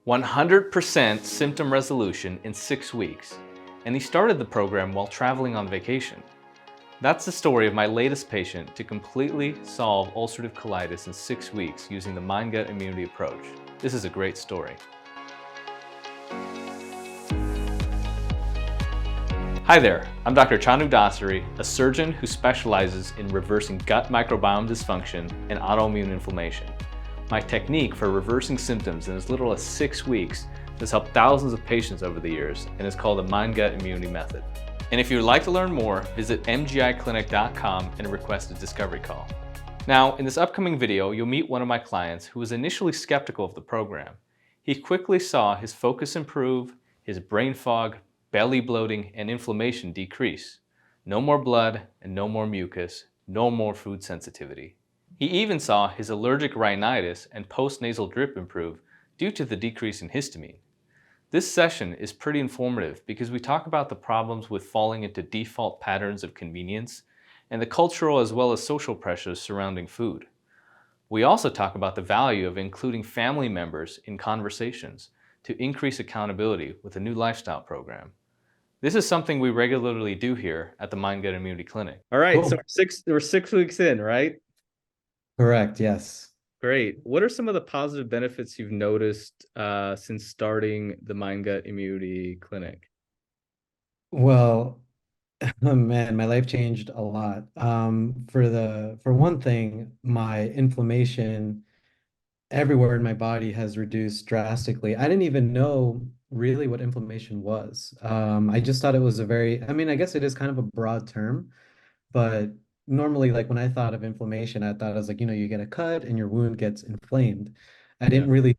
100% symptom resolution in 6 weeks, and he started the program while traveling on vacation. That's the story of my latest patient to completely solve ulcerative colitis in 6 weeks using the mind-gut immunity approach. This is a great story. Hi there, I'm Dr. Chanu Dasari, a surgeon who specializes in reversing gut microbiome dysfunction and autoimmune inflammation. My technique for reversing symptoms in as little as 6 weeks has helped thousands of patients over the years and is called the mind-gut immunity method. And if you would like to learn more, visit mgiclinic.com and request a discovery call. Now, in this upcoming video, you'll meet one of my clients who was initially skeptical of the program. He quickly saw his focus improve, his brain fog, belly bloating, and inflammation decrease. No more blood and no more mucus, no more food sensitivity. He even saw his allergic rhinitis and postnasal drip improve due to the decrease in histamine. This session is pretty informative because we talk about the problems with falling into default patterns of convenience and the cultural as well as social pressures surrounding food. We also talk about the value of including family members in conversations to increase accountability with a new lifestyle program. This is something we regularly do here at the Mind-Gut Immunity Clinic. All right, so Cool. we're 6 weeks in, right? Correct. Yes. Great. What are some of the positive benefits you've noticed since starting the Mind-Gut Immunity Clinic? Well, man, my life changed a lot. For one thing, my inflammation everywhere in my body has reduced drastically. I didn't even know really what inflammation was. I just thought it was I mean, I guess it is kind of a broad term, but normally, like when I thought of inflammation, I thought it was like, you get a cut and your wound gets inflamed. I Yeah. didn't really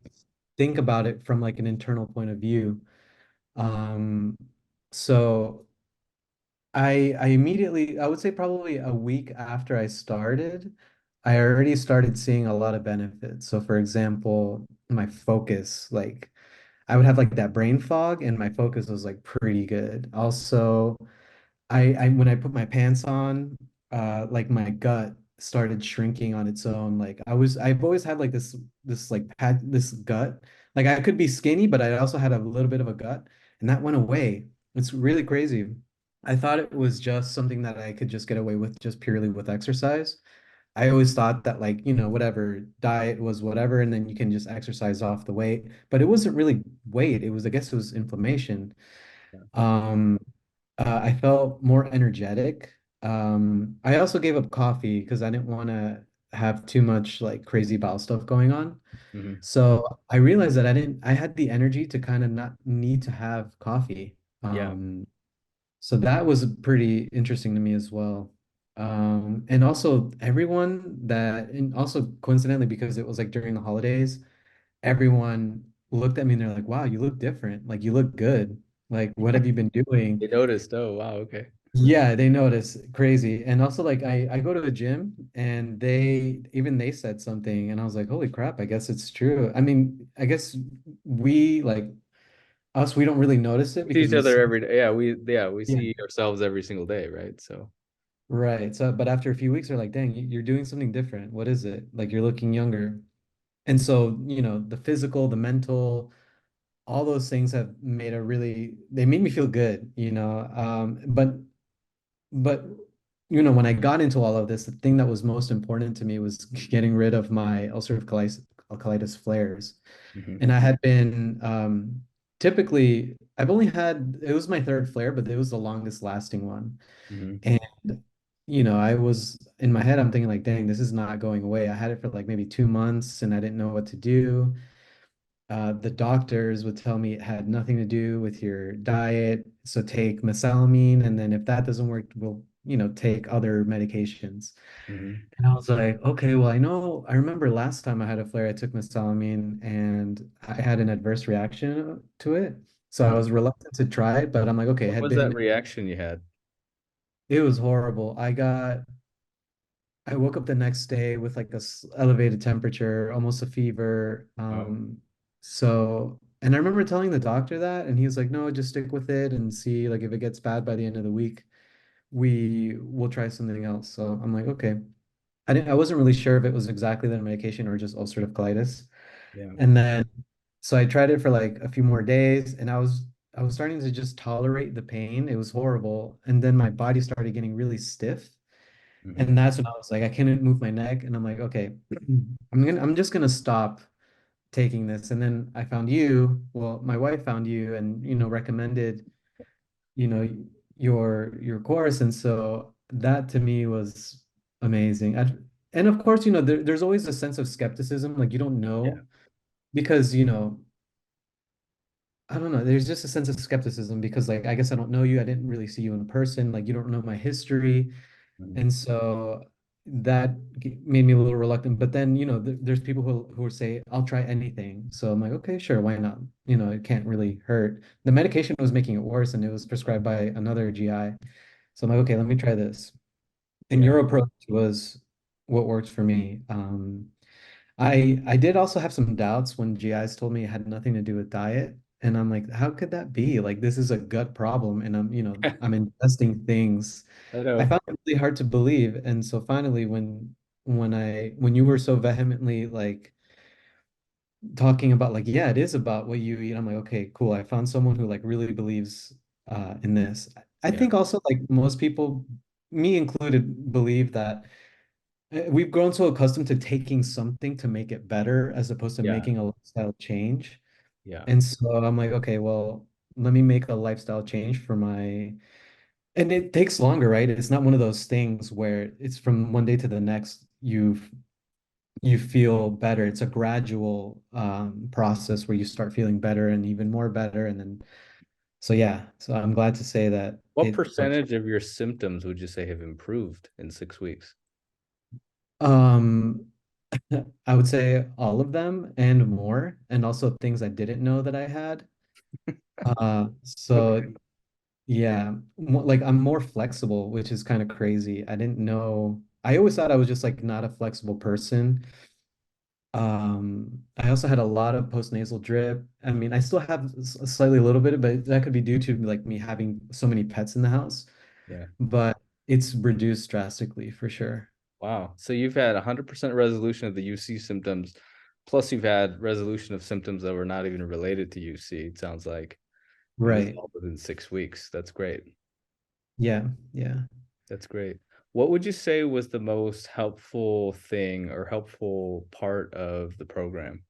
think about it from like an internal point of view. Um, so I immediately, I would say probably a week after I started, I already started seeing a lot of benefits. So for example, my focus, like I would have like that brain fog and my focus was like pretty good. Also, I when I put my pants on, like my gut started shrinking on its own. I've always had like this like this gut. Like I could be skinny, but I also had a little bit of a gut, and that went away. It's really crazy. I thought it was just something that I could just get away with just purely with exercise. I always thought that like, whatever diet was whatever, and then you can just exercise off the weight. But it wasn't really weight. I guess it was inflammation. Um, I felt more energetic. I also gave up coffee because I didn't want to have too much like crazy bowel stuff going on. Mhm. So I realized that I had the energy to kind of not need to have coffee. Yeah. So that was pretty interesting to me as well. And also and also coincidentally, because it was like during the holidays, everyone looked at me and they're like, wow, you look different. Like you look good. Like, what have you been doing? They noticed. Oh, wow. Okay. Yeah, they notice. Crazy. And also like I go to the gym and they said something and I was like, holy crap, I guess it's true. I mean, I guess we don't really notice it We see because each we other see, every day. Yeah, we yeah, see ourselves every single day, right? So, right. So but after a few weeks they're like, dang, you're doing something different. What is it? Like you're looking younger. And so, the physical, the mental, all those things they made me feel good. But when I got into all of this, the thing that was most important to me was getting rid of my ulcerative colitis flares. mhm, And I had been typically I've only had it was my third flare, but it was the longest lasting one. mhm, And I was in my head, I'm thinking like, dang, this is not going away. I had it for like maybe 2 months and I didn't know what to do. The doctors would tell me it had nothing to do with your diet. So take mesalamine, and then if that doesn't work, we'll, take other medications. mhm. And I was like, okay, well, I remember last time I had a flare, I took mesalamine and I had an adverse reaction to it. So I Oh, was reluctant to try it, but I'm like, okay, what was that reaction you had? it was horrible. I woke up the next day with like elevated temperature, almost a fever. Oh, And I remember telling the doctor that, and he was like, "No, just stick with it and see like if it gets bad by the end of the week, we will try something else." So I'm like, "Okay." I wasn't really sure if it was exactly the medication or just ulcerative colitis. yeah. And then So I tried it for like a few more days, and I was starting to just tolerate the pain. It was horrible. And then my body started getting really stiff. Hmm. And that's when I was like, I couldn't move my neck. And I'm like, okay, I'm just gonna stop taking this. And then I found you. Well, my wife found you and, recommended, you know, your course. And so that to me was amazing. And of course, there's always a sense of skepticism, like you don't Yeah. know because, I don't know. There's just a sense of skepticism because, like, I guess I don't know you. I didn't really see you in person. Like, you don't know my history. Mhm. And so that made me a little reluctant. But then, there's people who say, I'll try anything. So I'm like, okay, sure, why not? It can't really hurt. The medication was making it worse and it was prescribed by another GI. So I'm like, okay, let me try this. And Yeah. your approach was what worked for me. I did also have some doubts when GIs told me it had nothing to do with diet. And I'm like, how could that be? Like, this is a gut problem, and I'm ingesting things. I I know. found it really hard to believe. And so finally, when you were so vehemently like talking about like, yeah, it is about what you eat, I'm like, okay, cool. I found someone who like really believes in this. I Yeah. think also like most people, me included, believe that we've grown so accustomed to taking something to make it better as opposed to Yeah. making a lifestyle change. Yeah. And so I'm like, okay, well, let me make a lifestyle change and it takes longer, right? It's not one of those things where it's from one day to the next, you feel better. It's a gradual process where you start feeling better and even more better. And then, so yeah, so I'm glad to say that What it works. percentage of your symptoms would you say have improved in 6 weeks? Um, I would say all of them and more, and also things I didn't know that I had. So Okay. yeah, like I'm more flexible, which is kind of crazy. I didn't know. I always thought I was just like not a flexible person. I also had a lot of postnasal drip. I mean, I still have slightly a little bit, but that could be due to like me having so many pets in the house. Yeah. But it's reduced drastically for sure. Wow. So you've had 100% resolution of the UC symptoms, plus you've had resolution of symptoms that were not even related to UC, it sounds like. And this is Right. all within 6 weeks. That's great. Yeah. Yeah. That's great. What would you say was the most helpful thing or helpful part of the program?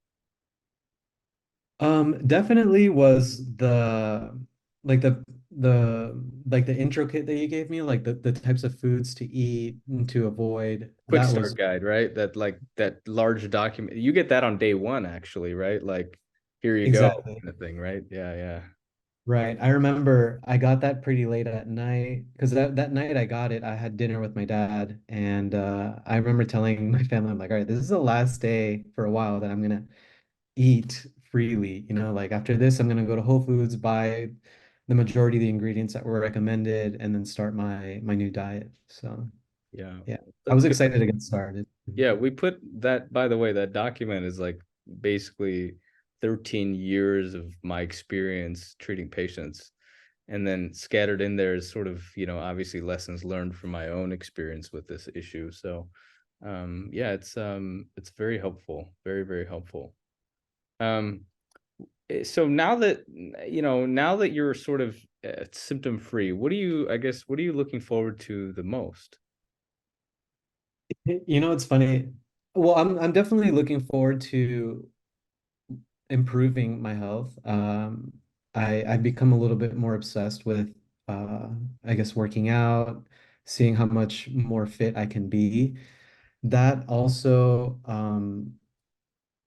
Definitely was like the intro kit that you gave me, like the types of foods to eat and to avoid. Quick That start was guide, right? That like that large document. You get that on day one, actually, right? Like, here you go, exactly kind of thing, right? Yeah, yeah, right. I remember I got that pretty late at night because that night I got it, I had dinner with my dad, and I remember telling my family, I'm like, all right, this is the last day for a while that I'm gonna eat freely. Like after this, I'm gonna go to Whole Foods, buy the majority of the ingredients that were recommended, and then start my new diet. So yeah. yeah, I That's was good. excited to get started. Yeah, we put that, by the way, that document is like basically 13 years of my experience treating patients. And then scattered in there is sort of, obviously lessons learned from my own experience with this issue. So, yeah, it's very helpful, very, very helpful. Um, so now that you're sort of symptom free, what are you looking forward to the most? It's funny. Well, I'm definitely looking forward to improving my health. I've become a little bit more obsessed with I guess working out, seeing how much more fit I can be. That also,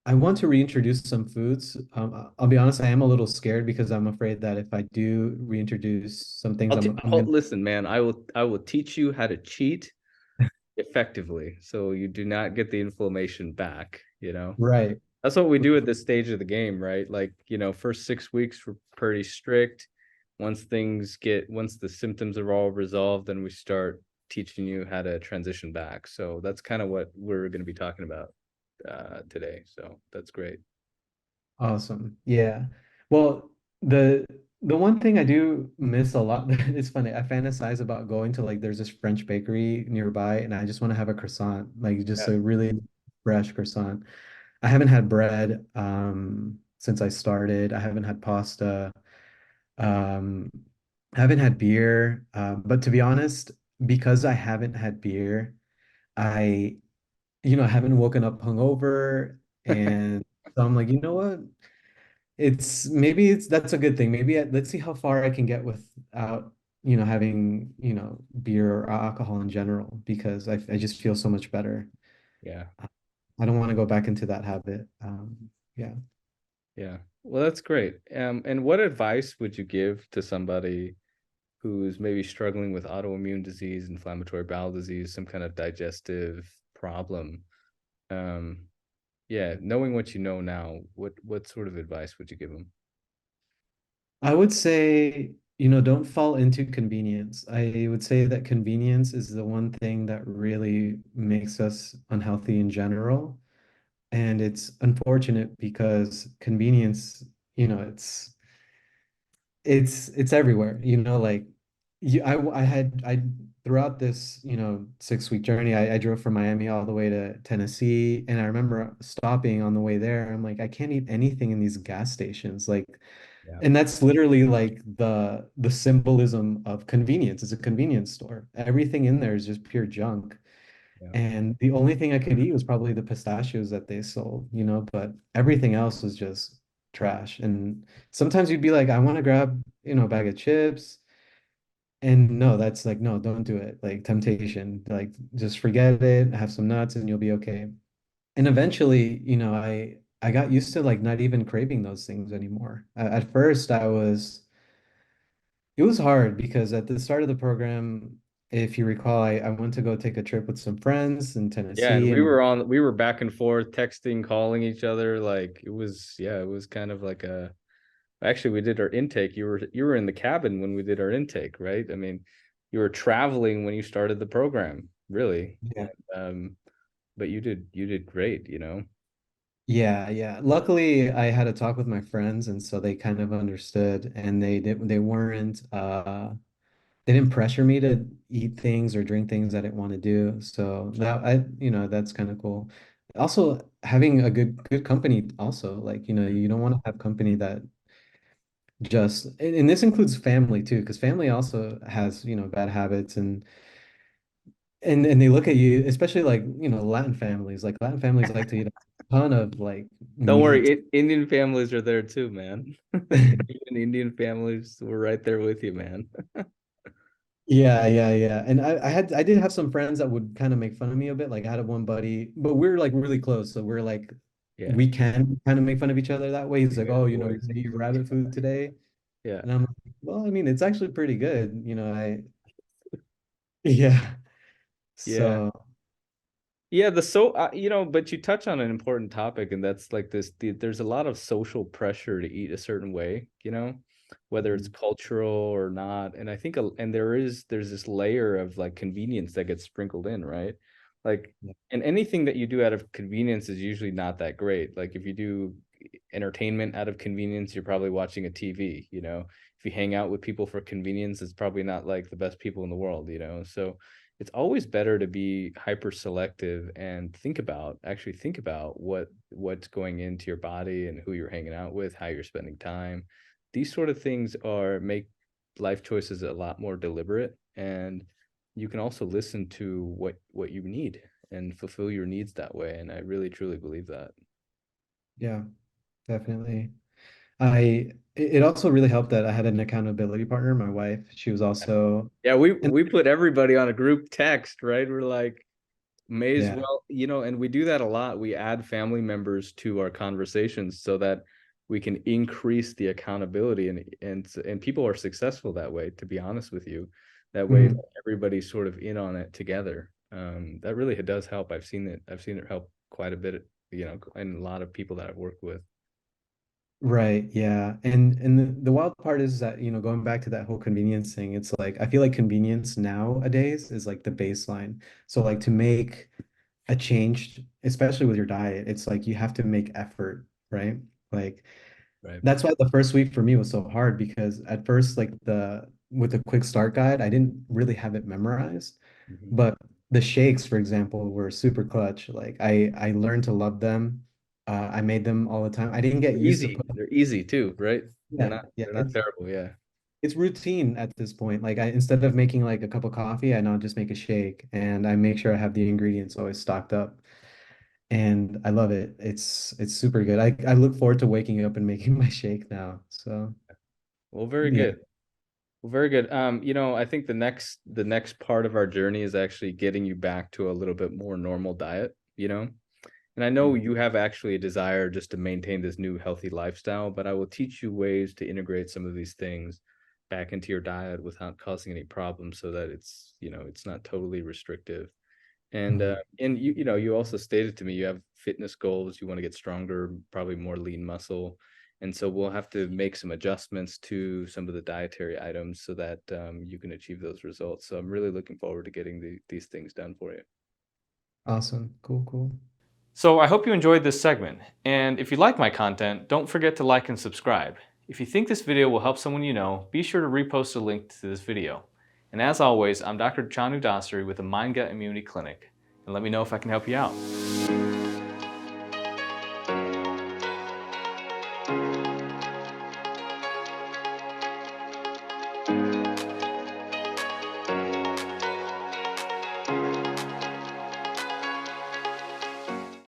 I want to reintroduce some foods. I'll be honest, I am a little scared because I'm afraid that if I do reintroduce some things, I'm gonna Listen, man. I will teach you how to cheat effectively, so you do not get the inflammation back. right. That's what we do at this stage of the game, right? Like, first 6 weeks we're pretty strict. Once the symptoms are all resolved, then we start teaching you how to transition back. So that's kind of what we're going to be talking about today. So that's great. Awesome. Yeah. Well, the one thing I do miss a lot, it's funny. I fantasize about going to like there's this French bakery nearby and I just want to have a croissant, like just Yeah. a really fresh croissant. I haven't had bread. since I started. I haven't had pasta. Um, I haven't had beer. But to be honest, because I haven't had beer, I, haven't woken up hungover. And so I'm like, you know what? Maybe that's a good thing. Let's see how far I can get without, having, beer or alcohol in general, because I just feel so much better. Yeah. I don't want to go back into that habit. Yeah. Yeah. Well, that's great. And what advice would you give to somebody who's maybe struggling with autoimmune disease, inflammatory bowel disease, some kind of digestive problem? Um, yeah, knowing what you know now, what sort of advice would you give them? I would say, don't fall into convenience. I would say that convenience is the one thing that really makes us unhealthy in general. And it's unfortunate because convenience, you know, it's everywhere, like I throughout this, 6-week journey, I drove from Miami all the way to Tennessee, and I remember stopping on the way there. I'm like, I can't eat anything in these gas stations, like, Yeah. and that's literally like the symbolism of convenience. It's a convenience store. Everything in there is just pure junk. Yeah. And the only thing I could eat was probably the pistachios that they sold, but everything else was just trash. And sometimes you'd be like, I want to grab, a bag of chips. And no, that's like, no, don't do it. Like temptation, like just forget it, have some nuts and you'll be okay. And eventually, I got used to like not even craving those things anymore. At first, it was hard because at the start of the program, if you recall, I went to go take a trip with some friends in Yeah, and Tennessee, and we were back and forth texting, calling each other. Like it was, yeah, it was kind of like a, actually we did our intake. You were in the cabin when we did our intake, right? I mean, you were traveling when you started the program, really. yeah, But you did great, you know. yeah, yeah. Luckily, I had a talk with my friends, and so they kind of understood, and they didn't pressure me to eat things or drink things I didn't want to do. So that's kind of cool. Also, having a good company also, like, you don't want to have company that and this includes family too, because family also has, bad habits, and they look at you, especially like, Latin families like to eat a ton of like Don't meat. worry, Indian families are there too, man. Even Indian families were right there with you, man. Yeah, yeah, yeah. And I did have some friends that would kind of make fun of me a bit. Like I had one buddy, but we're like really close. So we're like, Yeah, we can kind of make fun of each other that way. He's like, yeah, oh, you're boys. gonna eat rabbit food today. Yeah, And I'm like, well, I mean, it's actually pretty good. Yeah. yeah. So, Yeah, but you touch on an important topic, and that's like there's a lot of social pressure to eat a certain way, whether it's mm, cultural or not. And I think, and there's this layer of like convenience that gets sprinkled in, right? Like, yeah. and anything that you do out of convenience is usually not that great. Like, if you do entertainment out of convenience, you're probably watching a TV, If you hang out with people for convenience, it's probably not like the best people in the world. So it's always better to be hyper selective and actually think about what's going into your body and who you're hanging out with, how you're spending time. These sort of things are make life choices a lot more deliberate, and you can also listen to what you need and fulfill your needs that way. And I really truly believe that. Yeah, definitely. It also really helped that I had an accountability partner, my wife. She was also, Yeah, we and we put everybody on a group text, right? We're like, may as yeah, well, and we do that a lot. We add family members to our conversations so that we can increase the accountability, and people are successful that way, to be honest with you. That way mhm. everybody's sort of in on it together. That really does help. I've seen it help quite a bit, and a lot of people that I've worked with. Right, yeah. And the wild part is that, going back to that whole convenience thing, it's like I feel like convenience nowadays is like the baseline. So like to make a change, especially with your diet, it's like you have to make effort, right? Like Right. that's why the first week for me was so hard, because at first, like the with the quick start guide, I didn't really have it memorized. Mhm. But the shakes, for example, were super clutch. Like I learned to love them. I made them all the time. I didn't get They're used to easy. put, They're easy too, right? They're yeah, not yeah, they're not terrible. Yeah. it's routine at this point. Like I instead of making like a cup of coffee, I now just make a shake and I make sure I have the ingredients always stocked up. And I love it. It's super good. I look forward to waking up and making my shake now. So Well, very yeah. good. Well, very good. I think the next part of our journey is actually getting you back to a little bit more normal diet. And I know you have actually a desire just to maintain this new healthy lifestyle, but I will teach you ways to integrate some of these things back into your diet without causing any problems so that it's not totally restrictive. And Mhm. you also stated to me you have fitness goals, you want to get stronger, probably more lean muscle. And so we'll have to make some adjustments to some of the dietary items so that you can achieve those results. So I'm really looking forward to getting these things done for you. Awesome. Cool, cool. So I hope you enjoyed this segment. And if you like my content, don't forget to like and subscribe. If you think this video will help someone you know, be sure to repost a link to this video. And as always, I'm Dr. Chanu Dasari with the Mind Gut Immunity Clinic. And let me know if I can help you out.